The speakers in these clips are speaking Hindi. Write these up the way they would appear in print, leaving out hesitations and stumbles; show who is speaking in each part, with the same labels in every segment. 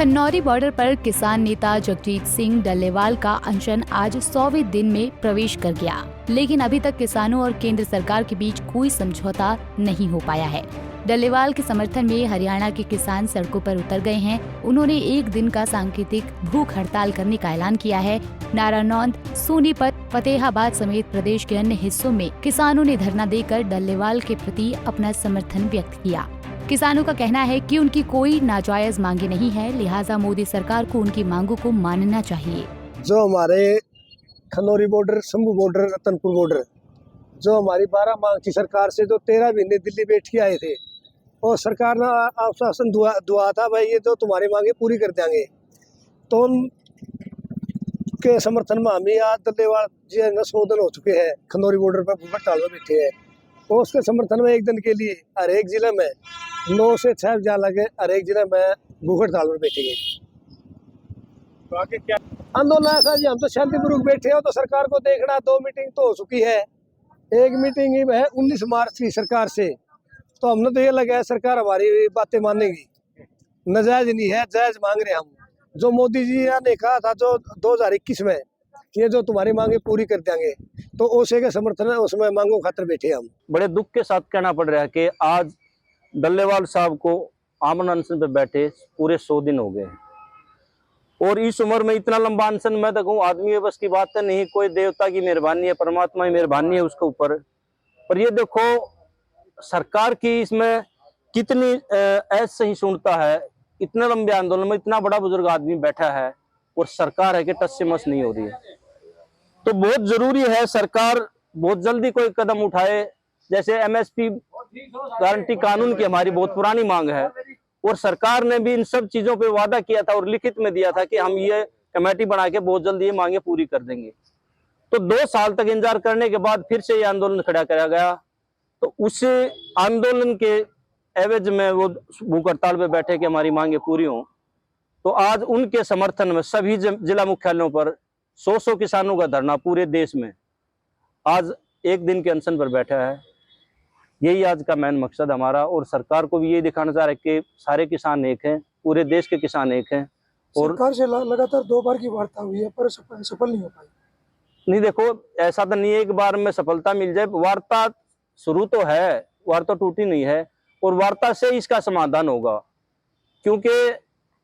Speaker 1: खन्नौरी बॉर्डर पर किसान नेता जगजीत सिंह डल्लेवाल का अनशन आज 100वें दिन में प्रवेश कर गया, लेकिन अभी तक किसानों और केंद्र सरकार के बीच कोई समझौता नहीं हो पाया है। डल्लेवाल के समर्थन में हरियाणा के किसान सड़कों पर उतर गए हैं। उन्होंने एक दिन का सांकेतिक भूख हड़ताल करने का ऐलान किया है। नारानौंद, सोनीपत, फतेहाबाद समेत प्रदेश के अन्य हिस्सों में किसानों ने धरना देकर डल्लेवाल के प्रति अपना समर्थन व्यक्त किया। किसानों का कहना है कि उनकी कोई नाजायज मांगे नहीं है, लिहाजा मोदी सरकार को उनकी मांगों को मानना चाहिए।
Speaker 2: जो हमारे Khanauri border, Shambhu border, Ratanpur border, जो हमारी 12 मांग थी सरकार से, जो 13 महीने दिल्ली बैठ के आए थे, और सरकार ने आश्वासन दुआ था भाई ये जो तुम्हारी मांगे पूरी कर देंगे। तो उनके समर्थन में हम आज डल्लेवाल जी 100 दिन हो चुके हैं खन्नौरी बॉर्डर पर हड़ताल में बैठे हैं। और उसके समर्थन में एक दिन के लिए हर एक जिले में 9 से 6 बजे लगे, हर एक जिले में भूख हड़ताल में बैठेंगे।
Speaker 3: तो आगे क्या
Speaker 2: आंदोलन ऐसा जी, हम तो शांतिपूर्वक बैठे हो, तो सरकार को देखना। 2 मीटिंग तो हो चुकी है, एक मीटिंग ही है 19 मार्च की सरकार से। तो हमने तो ये लगा है सरकार हमारी बातें मानेगी। नाजायज नहीं है, जायज मांग रहे हम। जो मोदी जी ने कहा था जो 2021 में कि ये जो तुम्हारी मांगे पूरी कर देंगे, तो ओसे के समर्थन है, उसमें मांगों खातर बैठे हम।
Speaker 4: बड़े दुख के साथ कहना पड़ रहा है कि आज डल्लेवाल साहब को आमरण अनशन पे बैठे पूरे 100 दिन हो गए हैं। और इस उम्र में इतना लंबा अनशन, मैं तो कहूँ आदमी बस की बात है नहीं, कोई देवता की मेहरबानी है, परमात्मा की मेहरबानी है उसके ऊपर। पर ये देखो सरकार की इसमें कितनी असहिष्णुता है। इतने लंबे आंदोलन में इतना बड़ा बुजुर्ग आदमी बैठा है और सरकार है कि टस से मस नहीं हो रही है। तो बहुत जरूरी है सरकार बहुत जल्दी कोई कदम उठाए। जैसे एमएसपी गारंटी कानून की हमारी बहुत पुरानी मांग है, और सरकार ने भी इन सब चीजों पे वादा किया था और लिखित में दिया था कि हम ये कमेटी बना के बहुत जल्दी ये मांगे पूरी कर देंगे। तो 2 साल तक इंतजार करने के बाद फिर से ये आंदोलन खड़ा कराया गया। तो उस आंदोलन के एवज में वो भूख हड़ताल पे बैठे कि हमारी मांगे पूरी हों। तो आज उनके समर्थन में सभी जिला मुख्यालयों पर 100 किसानों का धरना पूरे देश में आज एक दिन के अनशन पर बैठा है। यही आज का मेन मकसद हमारा, और सरकार को भी यही दिखाना चाह रहे हैं कि सारे किसान एक हैं, पूरे देश के किसान एक हैं। और
Speaker 5: सरकार से लगातार 2 बार की वार्ता हुई है पर सफल नहीं हो पाई।
Speaker 4: नहीं, देखो ऐसा तो नहीं है एक बार में सफलता मिल जाए। वार्ता शुरू तो है, वार्ता टूटी नहीं है, और वार्ता से इसका समाधान होगा। क्योंकि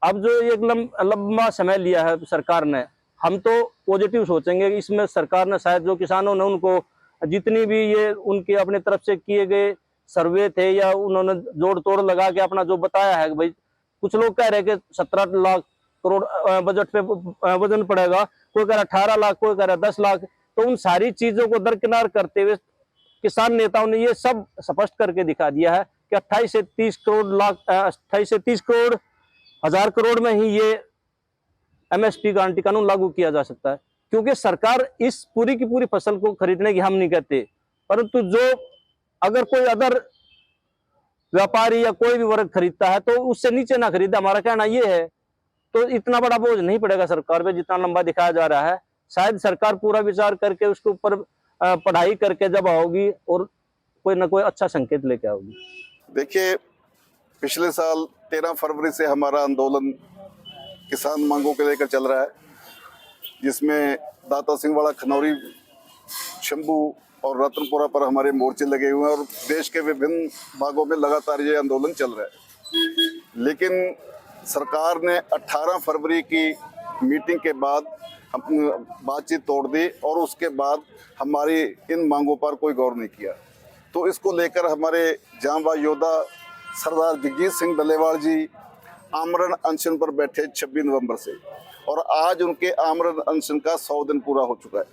Speaker 4: अब जो एक लंबा समय लिया है सरकार ने, हम तो पॉजिटिव सोचेंगे कि इसमें सरकार ने शायद जो किसानों ने उनको जितनी भी ये उनके अपने तरफ से किए गए सर्वे थे या उन्होंने जोड़ तोड़ लगा के अपना जो बताया है, भाई कुछ लोग कह रहे हैं कि 17 लाख करोड़ बजट पे वजन पड़ेगा, कोई कह रहा 18 लाख, कोई कह रहा 10 लाख। तो उन सारी चीजों को दरकिनार करते हुए किसान नेताओं ने ये सब स्पष्ट करके दिखा दिया है कि 28 से 30 करोड़ हजार करोड़ में ही ये एमएसपी गारंटी कानून लागू किया जा सकता है। क्योंकि सरकार इस पूरी की पूरी फसल को खरीदने की हम नहीं कहते, परंतु जो अगर कोई अदर व्यापारी या कोई भी वर्ग खरीदता है तो उससे नीचे ना खरीदे, हमारा कहना ये है। तो इतना बड़ा बोझ नहीं पड़ेगा सरकार पे जितना लंबा दिखाया जा रहा है। शायद सरकार पूरा विचार करके उसके ऊपर पढ़ाई करके जब आओगी और कोई ना कोई अच्छा संकेत लेके आओगी।
Speaker 6: देखिए, पिछले साल 13 फरवरी से हमारा आंदोलन किसान मांगों को लेकर चल रहा है, जिसमें दाता सिंह वाला, खन्नौरी, शंभू और रतनपुरा पर हमारे मोर्चे लगे हुए हैं, और देश के विभिन्न भागों में लगातार ये आंदोलन चल रहा है। लेकिन सरकार ने 18 फरवरी की मीटिंग के बाद अपनी बातचीत तोड़ दी, और उसके बाद हमारी इन मांगों पर कोई गौर नहीं किया। तो इसको लेकर हमारे जांबाज योद्धा सरदार जगजीत सिंह डल्लेवाल जी आमरण अनशन पर बैठे 26 नवंबर से, और आज उनके आमरण अनशन का 100 दिन पूरा हो चुका है।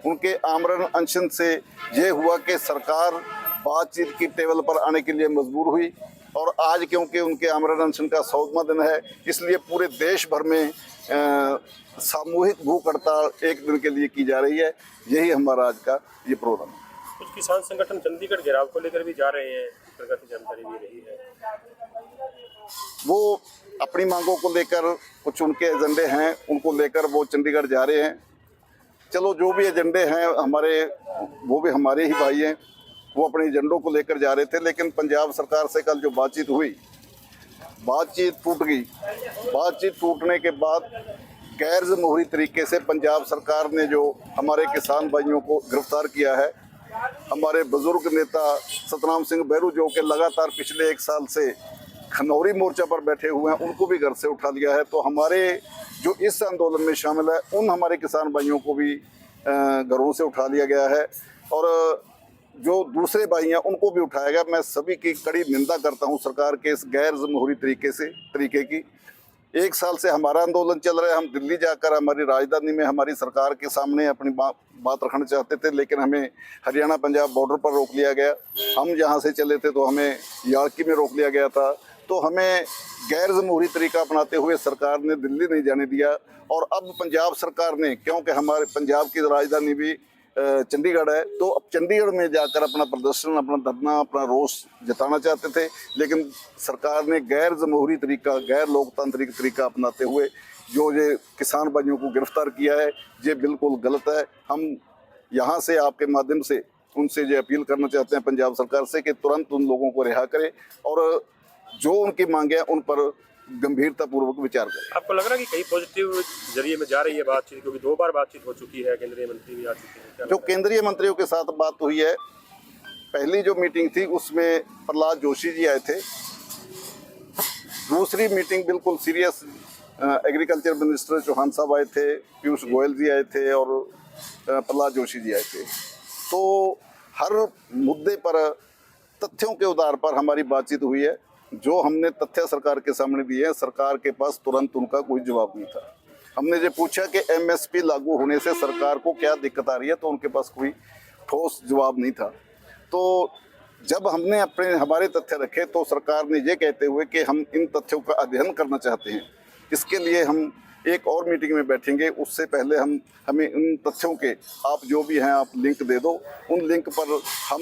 Speaker 6: उनके आमरण अनशन से ये हुआ कि सरकार बातचीत की टेबल पर आने के लिए मजबूर हुई, और आज क्योंकि उनके आमरण अनशन का 100वां दिन है, इसलिए पूरे देश भर में सामूहिक भूख हड़ताल एक दिन के लिए की जा रही है। यही हमारा आज का ये प्रोग्राम है।
Speaker 3: कुछ किसान संगठन चंडीगढ़ घेराव को लेकर भी जा रहे हैं, प्रगति जानकारी भी रही है।
Speaker 6: वो अपनी मांगों को लेकर, कुछ उनके एजेंडे हैं उनको लेकर वो चंडीगढ़ जा रहे हैं। चलो, जो भी एजेंडे हैं हमारे, वो भी हमारे ही भाई हैं, वो अपने एजेंडों को लेकर जा रहे थे। लेकिन पंजाब सरकार से कल जो बातचीत हुई बातचीत टूट गई। बातचीत टूटने के बाद गैर जमहूरी तरीके से पंजाब सरकार ने जो हमारे किसान भाइयों को गिरफ्तार किया है, हमारे बुजुर्ग नेता सतनाम सिंह बैरू जो कि लगातार पिछले 1 साल से खनौरी मोर्चा पर बैठे हुए हैं, उनको भी घर से उठा लिया है। तो हमारे जो इस आंदोलन में शामिल है उन हमारे किसान भाइयों को भी घरों से उठा लिया गया है और जो दूसरे भाई हैं उनको भी उठाया गया। मैं सभी की कड़ी निंदा करता हूं सरकार के इस गैर जमहूरी तरीके की। 1 साल से हमारा आंदोलन चल रहा है। हम दिल्ली जाकर हमारी राजधानी में हमारी सरकार के सामने अपनी बात रखना चाहते थे, लेकिन हमें हरियाणा पंजाब बॉर्डर पर रोक लिया गया। हम जहां से चले थे तो हमें यार्की में रोक लिया गया था। तो हमें गैर जमहूरी तरीका अपनाते हुए सरकार ने दिल्ली नहीं जाने दिया। और अब पंजाब सरकार ने, क्योंकि हमारे पंजाब की राजधानी भी चंडीगढ़ है, तो अब चंडीगढ़ में जाकर अपना प्रदर्शन, अपना धरना, अपना रोष जताना चाहते थे, लेकिन सरकार ने गैर जमहूरी तरीका, गैर लोकतांत्रिक तरीका अपनाते हुए जो ये किसान भाइयों को गिरफ्तार किया है, ये बिल्कुल गलत है। हम यहाँ से आपके माध्यम से उनसे ये अपील करना चाहते हैं पंजाब सरकार से कि तुरंत उन लोगों को रिहा करे और जो उनकी मांगे हैं उन पर गंभीरता पूर्वक विचार करें।
Speaker 3: आपको लग रहा है कि कहीं पॉजिटिव जरिए में जा रही है बातचीत, क्योंकि 2 बार बातचीत हो चुकी है, केंद्रीय मंत्री भी आ चुके हैं?
Speaker 6: जो केंद्रीय मंत्रियों के साथ बात हुई है, पहली जो मीटिंग थी उसमें प्रहलाद जोशी जी आए थे। दूसरी मीटिंग बिल्कुल सीरियस, एग्रीकल्चर मिनिस्टर चौहान साहब आए थे, पीयूष गोयल जी आए थे और प्रहलाद जोशी जी आए थे। तो हर मुद्दे पर तथ्यों के आधार पर हमारी बातचीत हुई है। जो हमने तथ्य सरकार के सामने दिए हैं, सरकार के पास तुरंत उनका कोई जवाब नहीं था। हमने ये पूछा कि एमएसपी लागू होने से सरकार को क्या दिक्कत आ रही है, तो उनके पास कोई ठोस जवाब नहीं था। तो जब हमने हमारे तथ्य रखे तो सरकार ने ये कहते हुए कि हम इन तथ्यों का अध्ययन करना चाहते हैं, इसके लिए हम एक और मीटिंग में बैठेंगे, उससे पहले हमें इन तथ्यों के आप जो भी हैं आप लिंक दे दो, उन लिंक पर हम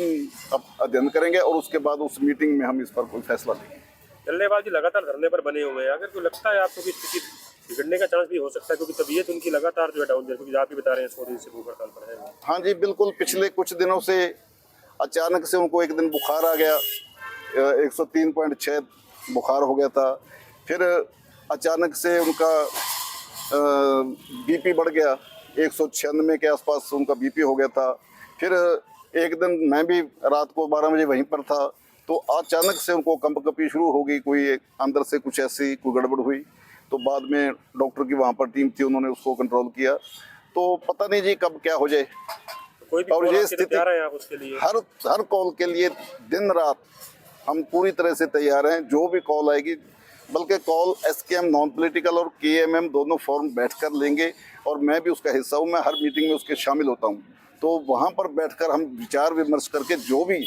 Speaker 6: अध्ययन करेंगे और उसके बाद उस मीटिंग में हम इस पर कोई फैसला लेंगे।
Speaker 3: डल्लेवाल जी लगातार धरने पर बने हुए हैं, अगर कोई लगता है आपको कि स्थिति बिगड़ने का चांस भी हो सकता है, क्योंकि तबीयत उनकी लगातार जो है डाउन, क्योंकि आप भी बता रहे हैं 100 दिन से भूख हड़ताल पर है?
Speaker 6: हाँ जी, बिल्कुल। पिछले कुछ दिनों से अचानक से उनको एक दिन बुखार आ गया, 103.6 बुखार हो गया था। फिर अचानक से उनका बीपी बढ़ गया, 196 के आसपास उनका बीपी हो गया था। फिर एक दिन मैं भी रात को 12 बजे वहीं पर था, तो अचानक से उनको कंपकपी शुरू हो गई, कोई अंदर से कुछ ऐसी कोई गड़बड़ हुई। तो बाद में डॉक्टर की वहाँ पर टीम थी, उन्होंने उसको कंट्रोल किया। तो पता नहीं जी कब क्या हो जाए।
Speaker 3: कोई भी
Speaker 6: और ये स्थिति
Speaker 3: तैयार है आप उसके लिए?
Speaker 6: हर कॉल के लिए दिन रात हम पूरी तरह से तैयार हैं, जो भी कॉल आएगी। बल्कि कॉल एसकेएम नॉन पॉलिटिकल और केएमएम दोनों फॉर्म बैठकर लेंगे और मैं भी उसका हिस्सा हूँ, मैं हर मीटिंग में उसके शामिल होता हूँ। तो वहाँ पर बैठकर हम विचार विमर्श करके जो भी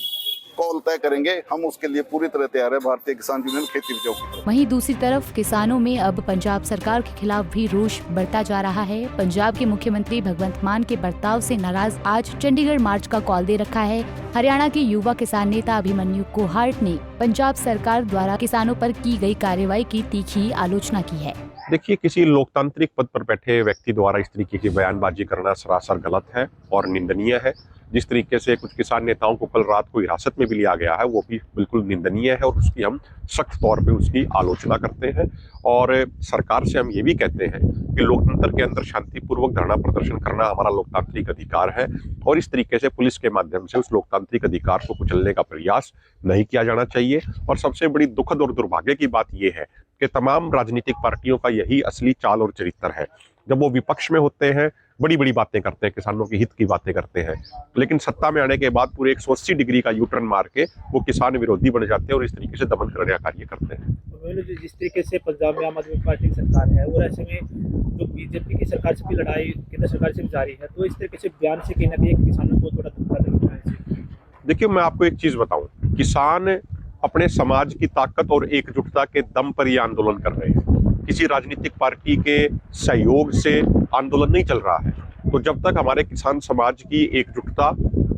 Speaker 6: कॉल तय करेंगे, हम उसके लिए पूरी तरह तैयार है। भारतीय किसान यूनियन खेती बचाओ।
Speaker 1: वहीं दूसरी तरफ किसानों में अब पंजाब सरकार के खिलाफ भी रोष बढ़ता जा रहा है। पंजाब के मुख्यमंत्री भगवंत मान के बर्ताव से नाराज आज चंडीगढ़ मार्च का कॉल दे रखा है। हरियाणा के युवा किसान नेता अभिमन्यु कोहाट ने पंजाब सरकार द्वारा किसानों पर की गई कार्रवाई की तीखी आलोचना की है।
Speaker 7: देखिए, किसी लोकतांत्रिक पद पर बैठे व्यक्ति द्वारा इस तरीके की बयानबाजी करना सरासर गलत है और निंदनीय है। जिस तरीके से कुछ किसान नेताओं को कल रात को हिरासत में भी लिया गया है, वो भी बिल्कुल निंदनीय है और उसकी हम सख्त तौर पे उसकी आलोचना करते हैं। और सरकार से हम ये भी कहते हैं कि लोकतंत्र के अंदर शांतिपूर्वक धरना प्रदर्शन करना हमारा लोकतांत्रिक अधिकार है और इस तरीके से पुलिस के माध्यम से उस लोकतांत्रिक अधिकार को कुचलने का प्रयास नहीं किया जाना चाहिए। और सबसे बड़ी दुखद और दुर्भाग्य की बात यह है कि तमाम राजनीतिक पार्टियों का यही असली चाल और चरित्र है। जब वो विपक्ष में होते हैं, बड़ी बड़ी बातें करते हैं, किसानों के हित की बातें करते हैं, लेकिन सत्ता में आने के बाद पूरे 180 डिग्री का यू टर्न मार के वो किसान विरोधी बन जाते हैं और इस तरीके से दमन करने का कार्य करते हैं।
Speaker 8: तो जिस तरीके से पंजाब में आम आदमी पार्टी की सरकार है और ऐसे में जो बीजेपी की सरकार से भी लड़ाई केंद्र सरकार से भी जारी है, तो इस तरीके से बयान से कहीं ना कहीं किसानों को थोड़ा धक्का लगता है।
Speaker 7: देखिए, मैं आपको एक चीज बताऊं, किसान अपने समाज की ताकत और एकजुटता के दम पर ये आंदोलन कर रहे हैं। किसी राजनीतिक पार्टी के सहयोग से आंदोलन नहीं चल रहा है। तो जब तक हमारे किसान समाज की एकजुटता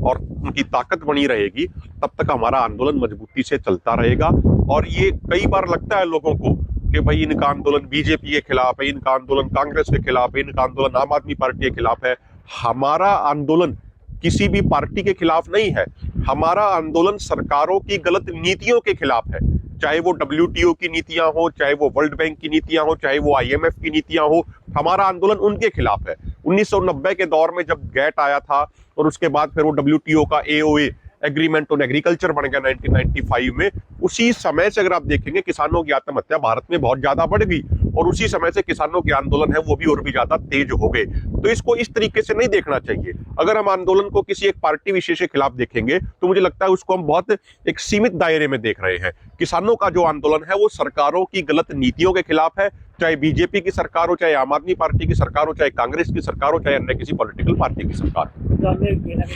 Speaker 7: और उनकी ताकत बनी रहेगी, तब तक हमारा आंदोलन मजबूती से चलता रहेगा। और ये कई बार लगता है लोगों को कि भाई इनका आंदोलन बीजेपी के खिलाफ है, इनका आंदोलन कांग्रेस के खिलाफ है, इनका आंदोलन आम आदमी पार्टी के खिलाफ है। हमारा आंदोलन किसी भी पार्टी के खिलाफ नहीं है, हमारा आंदोलन सरकारों की गलत नीतियों के खिलाफ है। चाहे वो WTO की नीतियां हो, चाहे वो वर्ल्ड बैंक की नीतियां हो, चाहे वो IMF की नीतियां हो, हमारा आंदोलन उनके खिलाफ है। 1990 के दौर में जब GATT आया था और उसके बाद फिर वो WTO का AOA एग्रीमेंट ऑन एग्रीकल्चर बन गया 1995 में, उसी समय से अगर आप देखेंगे किसानों की आत्महत्या भारत में बहुत ज्यादा बढ़ गई और उसी समय से किसानों के आंदोलन है वो भी और भी ज्यादा तेज हो गए। तो इसको इस तरीके से नहीं देखना चाहिए। अगर हम आंदोलन को किसी एक पार्टी विशेष के खिलाफ देखेंगे तो मुझे लगता है उसको हम बहुत एक सीमित दायरे में देख रहे हैं। किसानों का जो आंदोलन है वो सरकारों की गलत नीतियों के खिलाफ है, चाहे बीजेपी की सरकार हो, चाहे आम आदमी पार्टी की सरकार हो, चाहे कांग्रेस की सरकार हो, चाहे अन्य किसी पॉलिटिकल पार्टी की सरकार हो।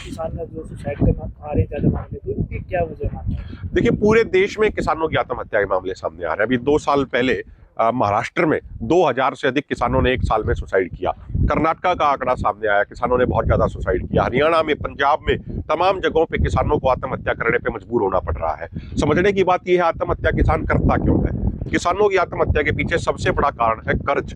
Speaker 8: किसान जो सुसाइड करना आ रहे ज्यादा मामले, तो उनकी क्या वजह मानते हैं?
Speaker 7: देखिए, पूरे देश में किसानों की आत्महत्या के मामले सामने आ रहे हैं। अभी 2 साल पहले महाराष्ट्र में 2000 से अधिक किसानों ने एक साल में सुसाइड किया। कर्नाटका का आंकड़ा सामने आया, किसानों ने बहुत ज्यादा सुसाइड किया। हरियाणा में, पंजाब में, तमाम जगहों पे किसानों को आत्महत्या करने पे मजबूर होना पड़ रहा है। समझने की बात यह है, आत्महत्या किसान करता क्यों है? किसानों की आत्महत्या के पीछे सबसे बड़ा कारण है कर्ज।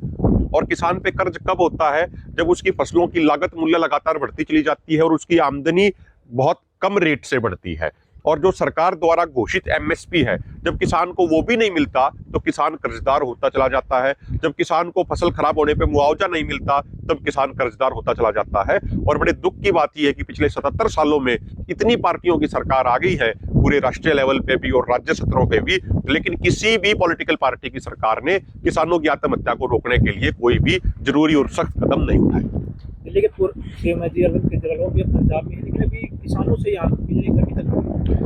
Speaker 7: और किसान पे कर्ज कब होता है? जब उसकी फसलों की लागत मूल्य लगातार बढ़ती चली जाती है और उसकी आमदनी बहुत कम रेट से बढ़ती है। और जो सरकार द्वारा घोषित MSP है, जब किसान को वो भी नहीं मिलता तो किसान कर्जदार होता चला जाता है। जब किसान को फसल खराब होने पे मुआवजा नहीं मिलता तब किसान कर्जदार होता चला जाता है। और बड़े दुख की बात यह है कि पिछले 77 सालों में इतनी पार्टियों की सरकार आ गई है, पूरे राष्ट्रीय लेवल पे भी और राज्य सत्रों पे भी, लेकिन किसी भी पॉलिटिकल पार्टी की सरकार ने किसानों की आत्महत्या को रोकने के लिए कोई भी जरूरी और सख्त कदम नहीं उठाए।
Speaker 8: दिल्ली के अरविंद केजरीवाल भी पंजाब में, लेकिन अभी किसानों से यहाँ मिलने का भी।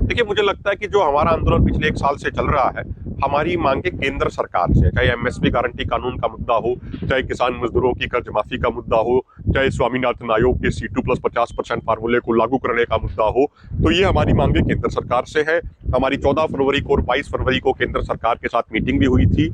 Speaker 7: देखिए, मुझे लगता है कि जो हमारा आंदोलन पिछले 1 साल से चल रहा है, हमारी मांगे केंद्र सरकार से, चाहे MSP गारंटी कानून का मुद्दा हो, चाहे किसान मजदूरों की कर्ज माफी का मुद्दा हो, चाहे स्वामीनाथन आयोग के C2+50% फार्मूले को लागू करने का मुद्दा हो, तो ये हमारी मांगे केंद्र सरकार से है। हमारी 14 फरवरी को और 22 फरवरी को केंद्र सरकार के साथ मीटिंग भी हुई थी,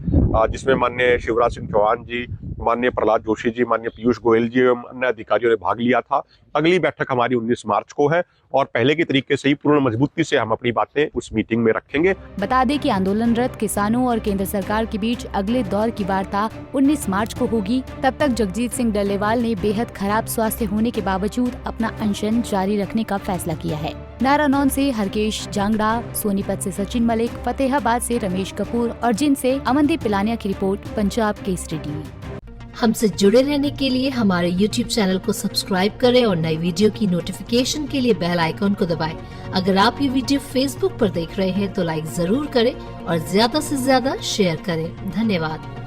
Speaker 7: जिसमें माननीय शिवराज सिंह चौहान जी, माननीय प्रहलाद जोशी जी, माननीय पीयूष गोयल जी एवं अन्य अधिकारियों ने भाग लिया था। अगली बैठक हमारी 19 मार्च को है और पहले के तरीके से ही पूर्ण मजबूती से हम अपनी बातें उस मीटिंग में रखेंगे।
Speaker 1: बता दें कि आंदोलनरत किसानों और केंद्र सरकार के बीच अगले दौर की वार्ता 19 मार्च को होगी। तब तक जगजीत सिंह डल्लेवाल ने बेहद खराब स्वास्थ्य होने के बावजूद अपना अनशन जारी रखने का फैसला किया है। नारानौंद से हरकेश जांगड़ा, सोनीपत से सचिन मलिक, फतेहाबाद से रमेश कपूर और जिंद से अमनदीप पिलानिया की रिपोर्ट, पंजाब केसरी टीवी।
Speaker 9: हमसे जुड़े रहने के लिए हमारे YouTube चैनल को सब्सक्राइब करें और नई वीडियो की नोटिफिकेशन के लिए बेल आइकॉन को दबाएं। अगर आप ये वीडियो Facebook पर देख रहे हैं तो लाइक जरूर करें और ज्यादा से ज्यादा शेयर करें। धन्यवाद।